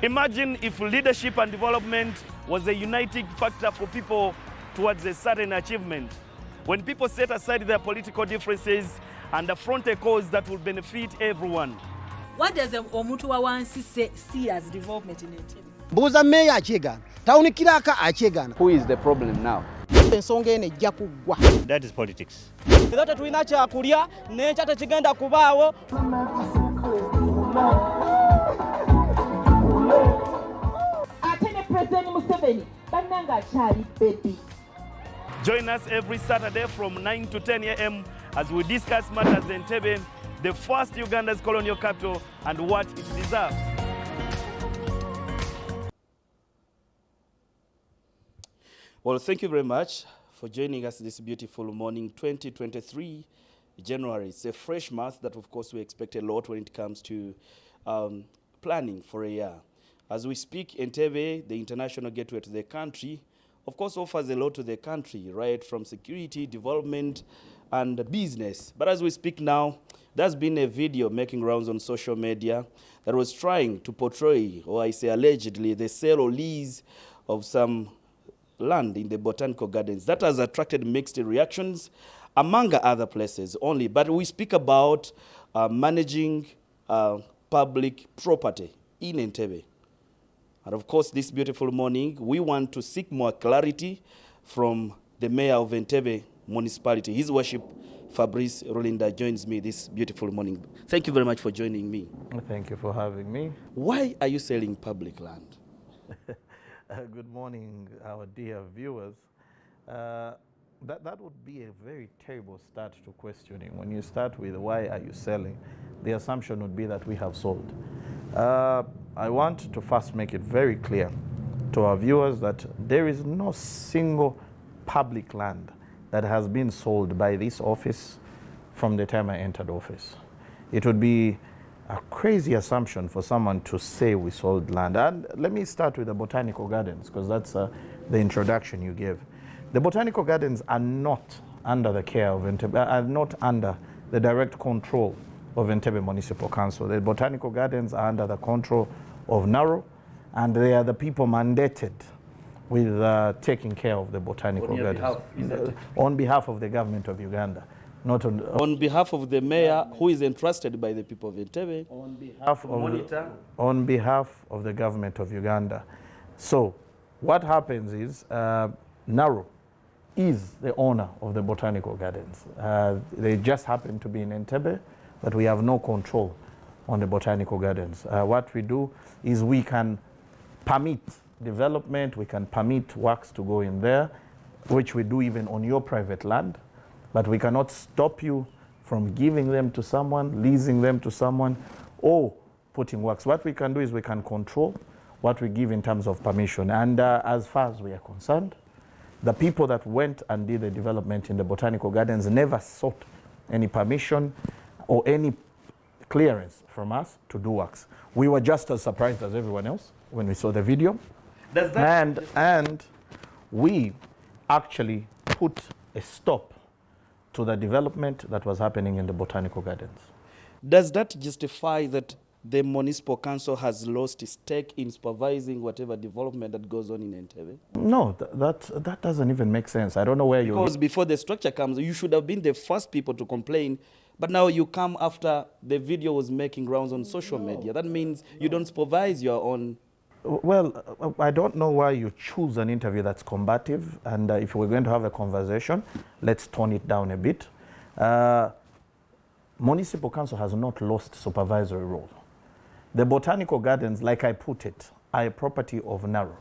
Imagine if leadership and development was a uniting factor for people towards a certain achievement. When people set aside their political differences and affront a cause that will benefit everyone. What does Omuntu wa wansi see as development in Entebbe? Buza Mayor achegana. Tauni kiraka achegana. Who is the problem now? Ensonga ene ejja kuggwa. That is politics. Era tulina kyakulya n'ekya tekigenda kubaawo. Join us every Saturday from 9 to 10 a.m. as we discuss matters in Entebbe, the first Uganda's colonial capital, and what it deserves. Well, thank you very much for joining us this beautiful morning, 2023 January. It's a fresh month that, of course, we expect a lot when it comes to planning for a year. As we speak, Entebbe, the international gateway to the country, of course, offers a lot to the country, right, from security, development, and business. But as we speak now, there's been a video making rounds on social media that was trying to portray, or I say allegedly, the sale or lease of some land in the botanical gardens. That has attracted mixed reactions among other places only. But we speak about managing public property in Entebbe. And of course, this beautiful morning, we want to seek more clarity from the mayor of Entebbe municipality. His Worship, Fabrice Rulinda, joins me this beautiful morning. Thank you very much for joining me. Thank you for having me. Why are you selling public land? Good morning, our dear viewers. That would be a very terrible start to questioning. When you start with why are you selling, the assumption would be that we have sold. I want to first make it very clear to our viewers that there is no single public land that has been sold by this office from the time I entered office. It would be a crazy assumption for someone to say we sold land. And let me start with the botanical gardens, because that's the introduction you gave. The botanical gardens are not under the care of Entebbe, are not under the direct control of Entebbe Municipal Council. The botanical gardens are under the control of Naro, and they are the people mandated with taking care of the botanical gardens. On behalf of the government of Uganda. Not on behalf of the mayor who is entrusted by the people of Entebbe. On behalf of the government of Uganda. So what happens is Naro is the owner of the botanical gardens. They just happen to be in Entebbe, but we have no control on the botanical gardens. What we do is we can permit development, we can permit works to go in there, which we do even on your private land, but we cannot stop you from giving them to someone, leasing them to someone, or putting works. What we can do is we can control what we give in terms of permission. And as far as we are concerned, the people that went and did the development in the botanical gardens never sought any permission or any clearance from us to do works. We were just as surprised as everyone else when we saw the video. And we actually put a stop to the development that was happening in the botanical gardens. Does that justify that the municipal council has lost its stake in supervising whatever development that goes on in Entebbe? No, that doesn't even make sense. I don't know where Because before the structure comes, you should have been the first people to complain, but now you come after the video was making rounds on social media. That means you don't supervise your own. Well, I don't know why you choose an interview that's combative, and if we're going to have a conversation, let's tone it down a bit. Municipal council has not lost supervisory role. The botanical gardens, like I put it, are a property of Naro.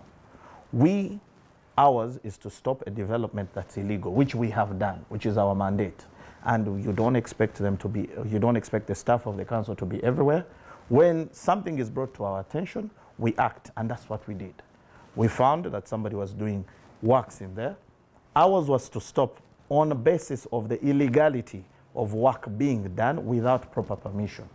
Ours is to stop a development that's illegal, which we have done, which is our mandate. And you don't expect you don't expect the staff of the council to be everywhere. When something is brought to our attention, we act, and that's what we did. We found that somebody was doing works in there. Ours was to stop on the basis of the illegality of work being done without proper permission.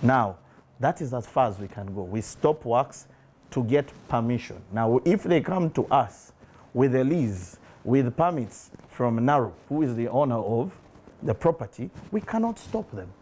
Now, that is as far as we can go. We stop works to get permission. Now, if they come to us with a lease, with permits from Naro, who is the owner of the property, we cannot stop them.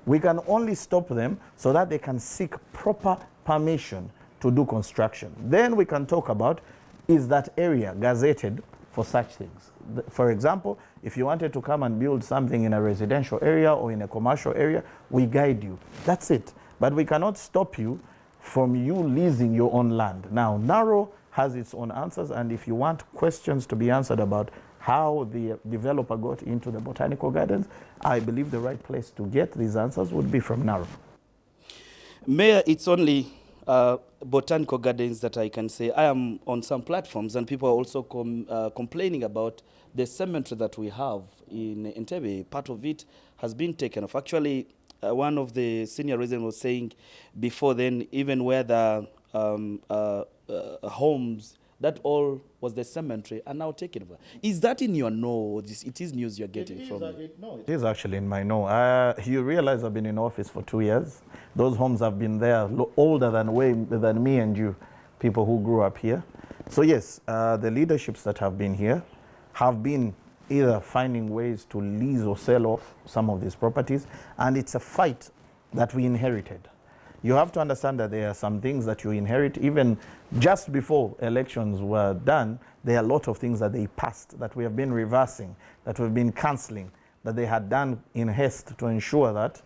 We can only stop them so that they can seek proper permission to do construction. Then we can talk about, is that area gazetted for such things? For example, if you wanted to come and build something in a residential area or in a commercial area, we guide you. That's it. But we cannot stop you from you leasing your own land. Now, Narrow has its own answers, and if you want questions to be answered about how the developer got into the botanical gardens, I believe the right place to get these answers would be from Narrow. Mayor, it's only botanical gardens that I can say. I am on some platforms and people are also complaining about the cemetery that we have in Entebbe. Part of it has been taken off. Actually, one of the senior residents was saying before then, even where the homes, that all was the cemetery, are now taken over. Is that in your know? It is news you're getting from me? No, it is actually in my know. You realize I've been in office for 2 years. Those homes have been there older than me and you, people who grew up here. So yes, the leaderships that have been here have been either finding ways to lease or sell off some of these properties, and it's a fight that we inherited. You have to understand that there are some things that you inherit. Even just before elections were done, there are a lot of things that they passed that we have been reversing, that we've been cancelling, that they had done in haste to ensure that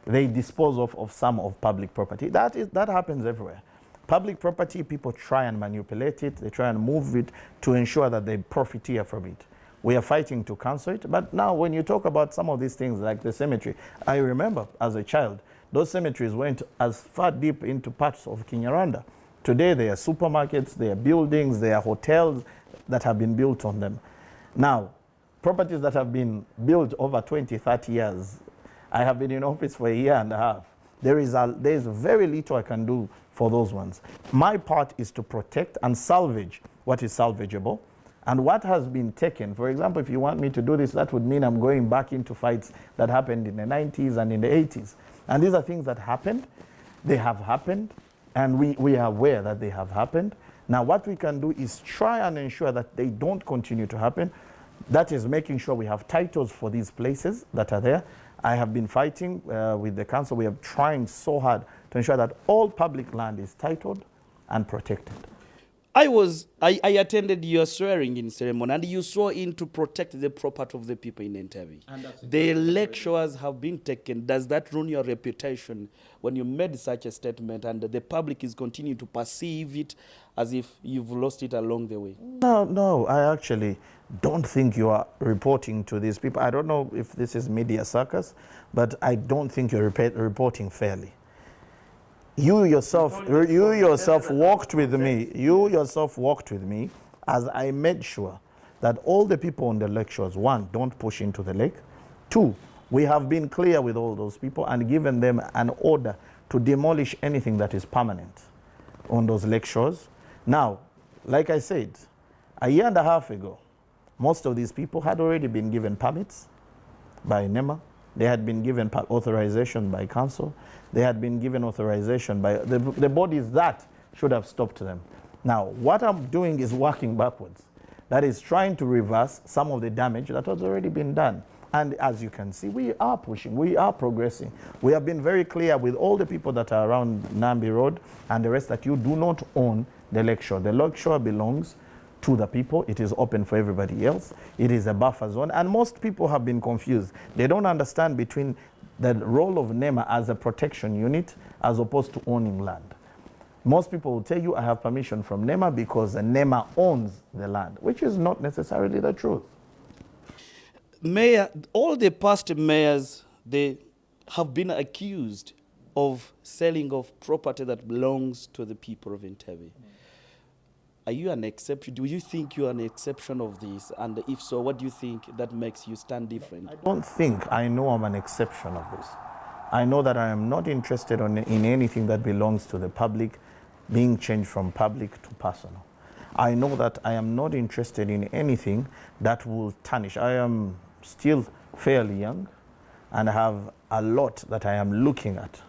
they dispose of some of public property. That happens everywhere. Public property, people try and manipulate it, they try and move it to ensure that they profiteer from it. We are fighting to cancel it, but now when you talk about some of these things like the cemetery, I remember as a child, those cemeteries went as far deep into parts of Kinyarwanda. Today there are supermarkets, there are buildings, there are hotels that have been built on them. Now, properties that have been built over 20, 30 years, I have been in office for a year and a half. There is very little I can do for those ones. My part is to protect and salvage what is salvageable. And what has been taken, for example, if you want me to do this, that would mean I'm going back into fights that happened in the 90s and in the 80s. And these are things that happened, they have happened, and we are aware that they have happened. Now what we can do is try and ensure that they don't continue to happen. That is making sure we have titles for these places that are there. I have been fighting with the council. We are trying so hard to ensure that all public land is titled and protected. I attended your swearing-in ceremony, and you swore in to protect the property of the people in Entebbe. The lectures have been taken. Does that ruin your reputation when you made such a statement and the public is continuing to perceive it as if you've lost it along the way? No, I actually don't think you are reporting to these people. I don't know if this is media circus, but I don't think you're reporting fairly. You yourself walked with me as I made sure that all the people on the lectures, one, don't push into the lake. Two, we have been clear with all those people and given them an order to demolish anything that is permanent on those lectures. Now, like I said, a year and a half ago, most of these people had already been given permits by NEMA. They had been given authorization by council. They had been given authorization by the bodies that should have stopped them. Now, what I'm doing is working backwards. That is trying to reverse some of the damage that has already been done. And as you can see, we are pushing, we are progressing. We have been very clear with all the people that are around Nambi Road and the rest that you do not own the lakeshore. The lakeshore belongs to the people. It is open for everybody else. It is a buffer zone. And most people have been confused. They don't understand between the role of NEMA as a protection unit as opposed to owning land. Most people will tell you, I have permission from NEMA because the NEMA owns the land, which is not necessarily the truth. Mayor, all the past mayors, they have been accused of selling of property that belongs to the people of Entebbe. Are you an exception? Do you think you are an exception of this? And if so, what do you think that makes you stand different? I don't think I know I'm an exception of this. I know that I am not interested in anything that belongs to the public being changed from public to personal. I know that I am not interested in anything that will tarnish. I am still fairly young and I have a lot that I am looking at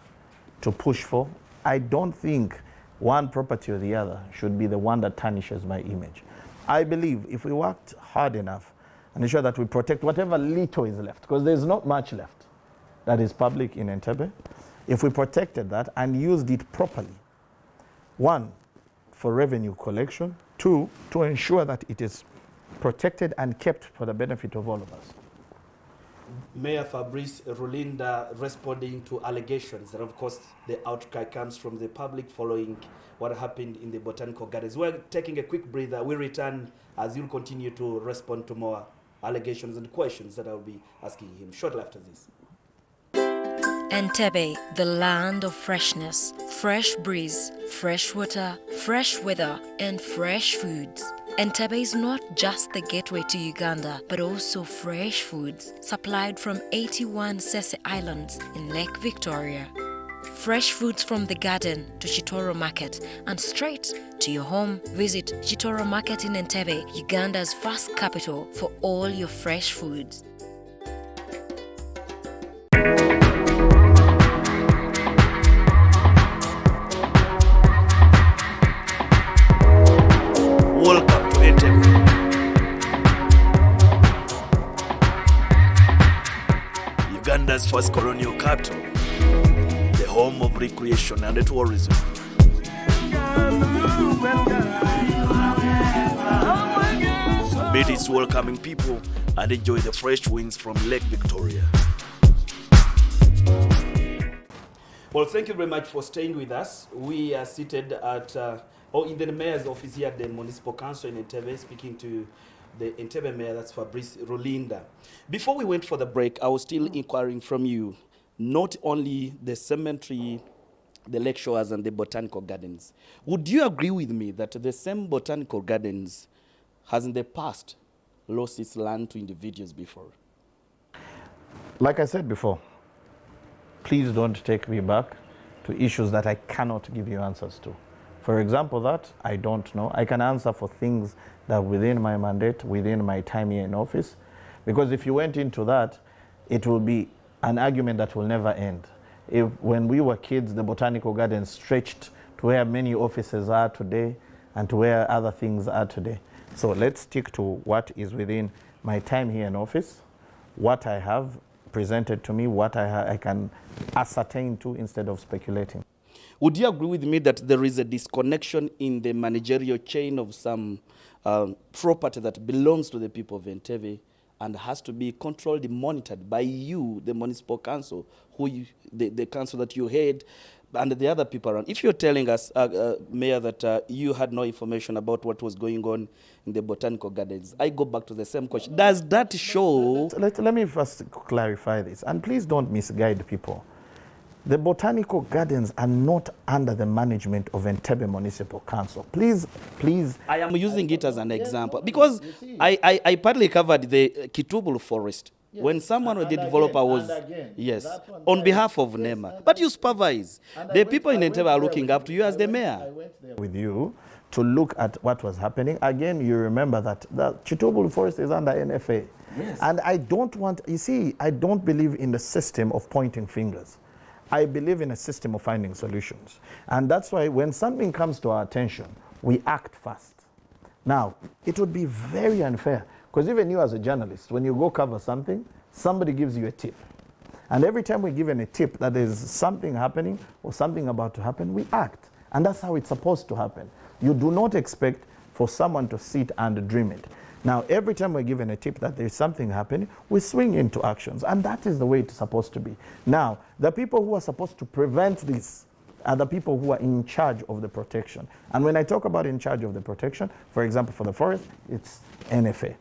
to push for. I don't think one property or the other should be the one that tarnishes my image. I believe if we worked hard enough and ensure that we protect whatever little is left, because there's not much left that is public in Entebbe, if we protected that and used it properly, One, for revenue collection. Two, to ensure that it is protected and kept for the benefit of all of us. Mayor Fabrice Rulinda responding to allegations, and of course the outcry comes from the public following what happened in the Botanical Gardens. We're taking a quick breather. We return as you'll continue to respond to more allegations and questions that I'll be asking him shortly after this. Entebbe, the land of freshness, fresh breeze, fresh water, fresh weather, and fresh foods. Entebbe is not just the gateway to Uganda, but also fresh foods supplied from 81 Sese Islands in Lake Victoria. Fresh foods from the garden to Chitoro Market and straight to your home. Visit Chitoro Market in Entebbe, Uganda's first capital for all your fresh foods. Welcome to Entebbe. Uganda's first colonial capital, the home of recreation and tourism. Meet its welcoming people and enjoy the fresh winds from Lake Victoria. Well, thank you very much for staying with us. We are seated at in the mayor's office here at the Municipal Council in Entebbe, speaking to the Entebbe Mayor, that's Fabrice Rulinda. Before we went for the break, I was still inquiring from you, not only the cemetery, the lake shores, and the botanical gardens. Would you agree with me that the same botanical gardens has in the past lost its land to individuals before? Like I said before, please don't take me back to issues that I cannot give you answers to. For example, that I don't know. I can answer for things that are within my mandate, within my time here in office. Because if you went into that, it will be an argument that will never end. When we were kids, the botanical gardens stretched to where many offices are today and to where other things are today. So let's stick to what is within my time here in office, what I have presented to me, what I can ascertain to instead of speculating. Would you agree with me that there is a disconnection in the managerial chain of some property that belongs to the people of Entebbe and has to be controlled and monitored by you, the municipal council, the council that you head, and the other people around? If you're telling us, Mayor, that you had no information about what was going on in the botanical gardens, I go back to the same question. Does that show? Let me first clarify this, and please don't misguide people. The botanical gardens are not under the management of Entebbe Municipal Council. Please. I am using it as an example because I partly covered the Kitubulu forest. Yes. When someone or the developer was, yes, on behalf of NEMA. But you supervise. The people in Entebbe are looking up to you as the mayor. I went there with you to look at what was happening. Again, you remember that the Kitubulu forest is under NFA. Yes. And I don't believe in the system of pointing fingers. I believe in a system of finding solutions. And that's why when something comes to our attention, we act fast. Now, it would be very unfair, because even you as a journalist, when you go cover something, somebody gives you a tip. And every time we're given a tip that there's something happening or something about to happen, we act. And that's how it's supposed to happen. You do not expect for someone to sit and dream it. Now, every time we're given a tip that there's something happening, we swing into actions. And that is the way it's supposed to be. Now, the people who are supposed to prevent this are the people who are in charge of the protection. And when I talk about in charge of the protection, for example, for the forest, it's NFA,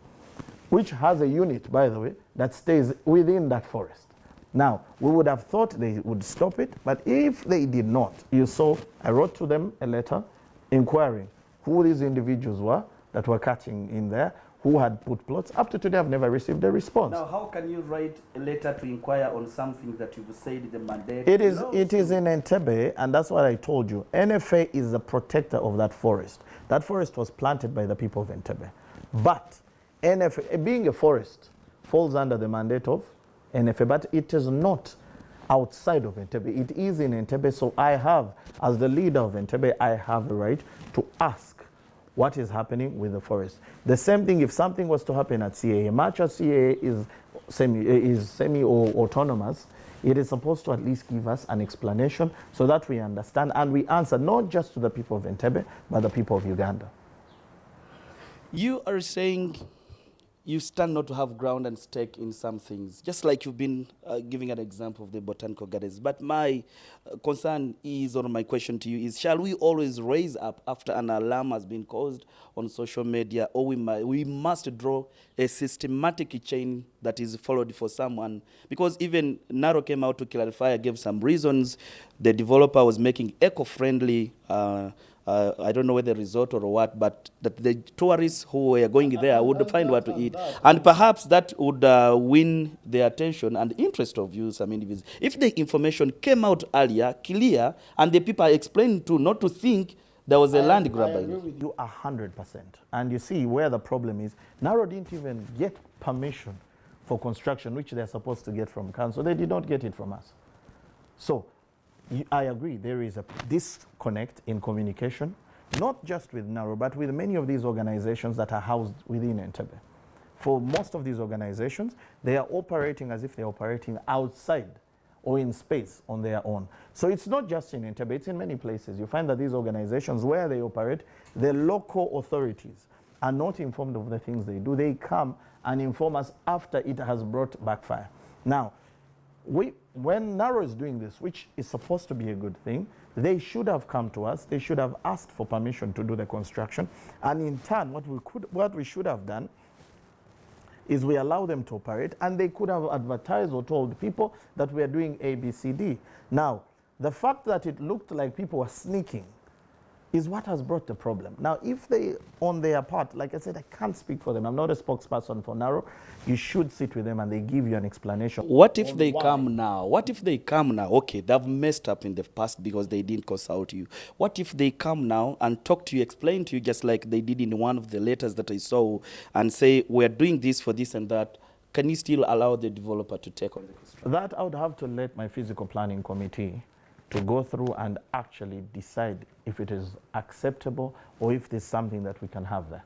which has a unit, by the way, that stays within that forest. Now, we would have thought they would stop it, but if they did not, you saw, I wrote to them a letter inquiring who these individuals were that were cutting in there, who had put plots. Up to today, I've never received a response. Now, how can you write a letter to inquire on something that you've said the mandate? It is in Entebbe, and that's what I told you. NFA is the protector of that forest. That forest was planted by the people of Entebbe. But NFA, being a forest, falls under the mandate of NFA, but it is not outside of Entebbe. It is in Entebbe, so I have, as the leader of Entebbe, I have a right to ask what is happening with the forest. The same thing if something was to happen at CAA. Much as CAA is semi-autonomous, It is supposed to at least give us an explanation so that we understand and we answer not just to the people of Entebbe, but the people of Uganda. You are saying you stand not to have ground and stake in some things, just like you've been giving an example of the botanical gardens. But my concern is, or my question to you is, shall we always raise up after an alarm has been caused on social media, or we must draw a systematic chain that is followed for someone? Because even Naro came out to clarify, gave some reasons. The developer was making eco-friendly I don't know whether resort or what, but that the tourists who were going there would find what to eat. And perhaps that would win the attention and interest of you, some individuals. If the information came out earlier, clear, and the people are explained to not to think there was a land grab. I agree with you 100%. And you see where the problem is. Naro didn't even get permission for construction, which they're supposed to get from council. They did not get it from us. So I agree, there is a disconnect in communication, not just with Naro, but with many of these organizations that are housed within Entebbe. For most of these organizations, they are operating as if they're operating outside or in space on their own. So it's not just in Entebbe, it's in many places. You find that these organizations, where they operate, the local authorities are not informed of the things they do. They come and inform us after it has brought backfire. Now, when Naro is doing this, which is supposed to be a good thing, they should have come to us. They should have asked for permission to do the construction. And in turn, what we should have done is we allow them to operate, and they could have advertised or told people that we are doing A, B, C, D. Now, the fact that it looked like people were sneaking is what has brought the problem. Now, if they, on their part, like I said, I can't speak for them. I'm not a spokesperson for Naro. You should sit with them and they give you an explanation. What if they come now? What if they come now? Okay, they've messed up in the past because they didn't consult you. What if they come now and talk to you, explain to you, just like they did in one of the letters that I saw, and say, we're doing this for this and that? Can you still allow the developer to take on the construction? That I would have to let my physical planning committee to go through and actually decide if it is acceptable or if there's something that we can have there.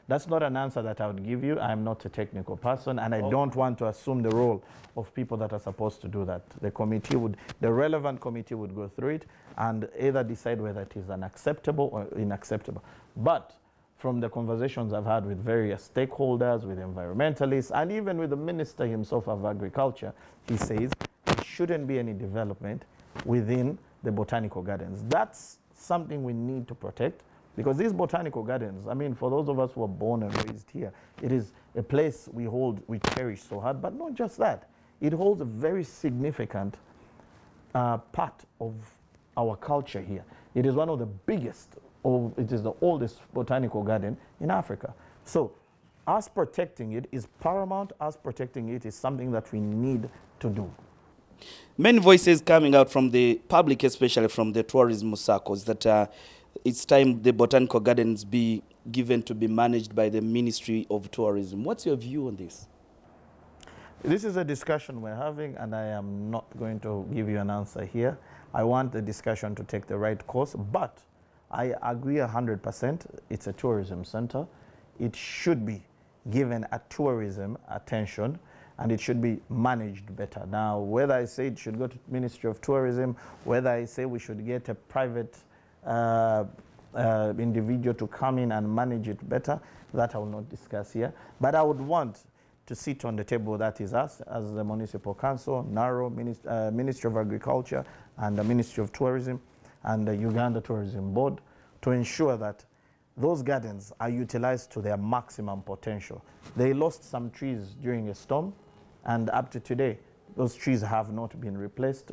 That's not an answer that I would give you. I'm not a technical person, and I don't want to assume the role of people that are supposed to do that. The relevant committee would go through it and either decide whether it is unacceptable or unacceptable. But from the conversations I've had with various stakeholders, with environmentalists, and even with the minister himself of agriculture, he says there shouldn't be any development within the botanical gardens. That's something we need to protect, because these botanical gardens, I mean, for those of us who are born and raised here, it is a place we cherish so hard. But not just that, it holds a very significant part of our culture here. It is one of the biggest, or it is the oldest botanical garden in Africa. So us protecting it is paramount. Us protecting it is something that we need to do. Many voices coming out from the public, especially from the tourism circles, that it's time the botanical gardens be given to be managed by the Ministry of Tourism. What's your view on this? This is a discussion we're having, and I am not going to give you an answer here. I want the discussion to take the right course, but I agree 100%. It's a tourism center. It should be given a tourism attention, and it should be managed better. Now, whether I say it should go to Ministry of Tourism, whether I say we should get a private individual to come in and manage it better, that I will not discuss here. But I would want to sit on the table, that is us, as the Municipal Council, Naro, Ministry of Agriculture, and the Ministry of Tourism, and the Uganda Tourism Board, to ensure that those gardens are utilized to their maximum potential. They lost some trees during a storm, and up to today, those trees have not been replaced,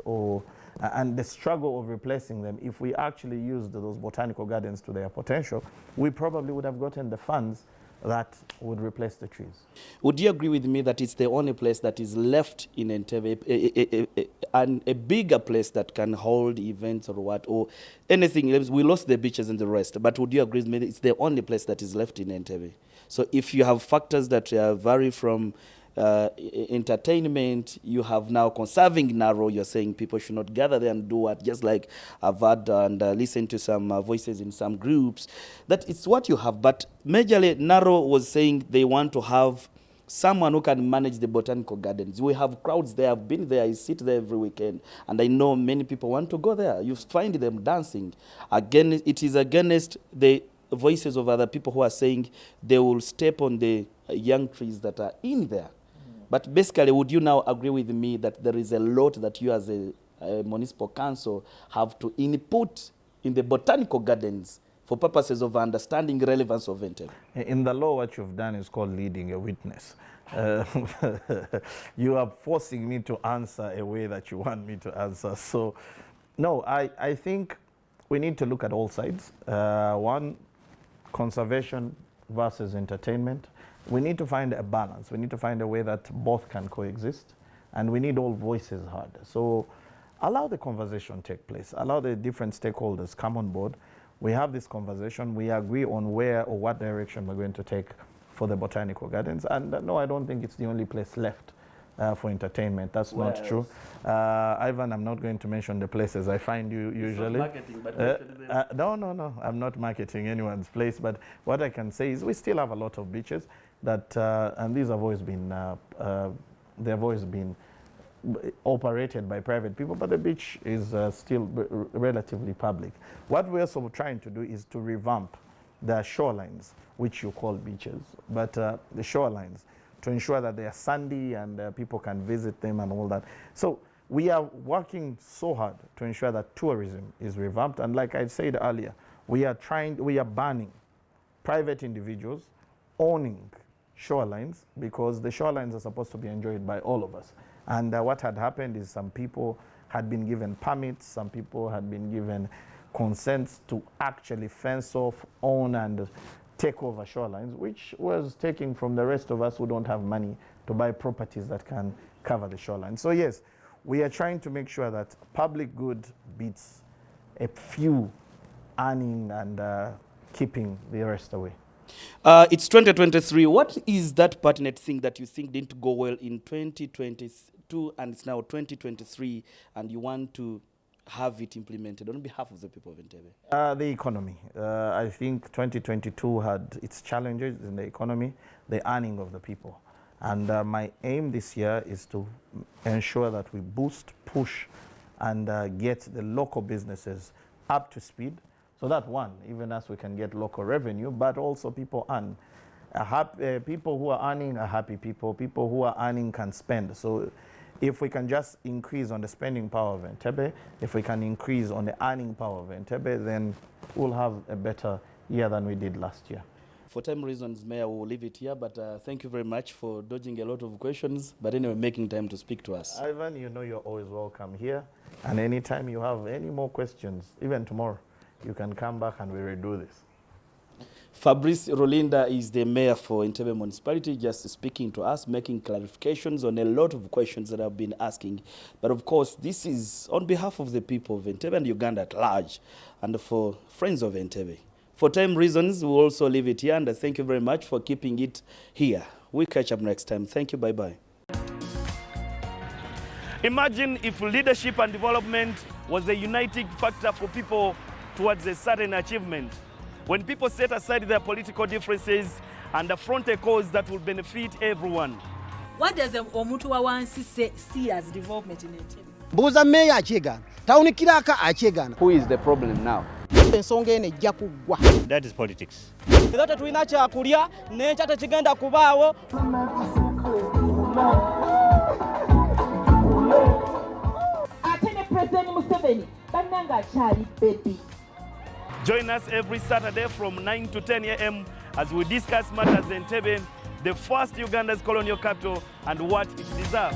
and the struggle of replacing them, if we actually used those botanical gardens to their potential, we probably would have gotten the funds that would replace the trees. Would you agree with me that it's the only place that is left in Entebbe, and a bigger place that can hold events or what, or anything else? We lost the beaches and the rest, but would you agree with me that it's the only place that is left in Entebbe? So if you have factors that vary from entertainment, you have now conserving Naro, you're saying people should not gather there and do what, just like I've had and listen to some voices in some groups, that it's what you have. But majorly, Naro was saying they want to have someone who can manage the botanical gardens. We have crowds there. I've been there. I sit there every weekend, and I know many people want to go there. You find them dancing. Again, it is against the voices of other people who are saying they will step on the young trees that are in there. But basically, would you now agree with me that there is a lot that you as a municipal council have to input in the botanical gardens for purposes of understanding relevance of Entebbe? In the law, what you've done is called leading a witness. You are forcing me to answer a way that you want me to answer. So, no, I think we need to look at all sides. One, conservation versus entertainment. We need to find a balance. We need to find a way that both can coexist, and we need all voices heard. So allow the conversation take place. Allow the different stakeholders come on board. We have this conversation. We agree on where or what direction we're going to take for the botanical gardens. And no, I don't think it's the only place left for entertainment. That's not true. Ivan, I'm not going to mention the places I find you usually. It's not marketing, but no, I'm not marketing anyone's place. But what I can say is we still have a lot of beaches that, and these have always been, they've always been operated by private people, but the beach is still relatively public. What we're also trying to do is to revamp the shorelines, which you call beaches, but the shorelines, to ensure that they are sandy and people can visit them and all that. So we are working so hard to ensure that tourism is revamped, and like I said earlier, we are banning private individuals owning shorelines, because the shorelines are supposed to be enjoyed by all of us. And what had happened is some people had been given permits, some people had been given consents to actually fence off, own, and take over shorelines, which was taking from the rest of us who don't have money to buy properties that can cover the shoreline. So yes, we are trying to make sure that public good beats a few earning and keeping the rest away. It's 2023. What is that pertinent thing that you think didn't go well in 2022 and it's now 2023 and you want to have it implemented on behalf of the people of Entebbe? The economy. I think 2022 had its challenges in the economy, the earning of the people. And my aim this year is to ensure that we boost, push, and get the local businesses up to speed. So that one, even as we can get local revenue, but also people earn. People who are earning are happy people. People who are earning can spend. So if we can just increase on the spending power of Entebbe, if we can increase on the earning power of Entebbe, then we'll have a better year than we did last year. For time reasons, Mayor, we'll leave it here, but thank you very much for dodging a lot of questions, but anyway, making time to speak to us. Ivan, you know you're always welcome here, and anytime you have any more questions, even tomorrow, you can come back and we redo this. Fabrice Rulinda is the mayor for Entebbe Municipality, just speaking to us, making clarifications on a lot of questions that I've been asking. But of course, this is on behalf of the people of Entebbe and Uganda at large, and for friends of Entebbe. For time reasons, we'll also leave it here, and thank you very much for keeping it here. We'll catch up next time. Thank you. Bye-bye. Imagine if leadership and development was a uniting factor for people towards a certain achievement. When people set aside their political differences and affront a cause that will benefit everyone. What does omuntu wa wansi see as development in Entebbe? Mbuuza meya akyegana, tawunikiraka akyegana. Who is the problem now? Ensonga eno ejja kuggwa. That is politics. Era tetulina kyakulya n'ekya tekigenda kubaawo. Ate ne President Museveni bannanga akyali baby. Join us every Saturday from 9 to 10 a.m. as we discuss matters in Entebbe, the first Uganda's colonial capital, and what it deserves.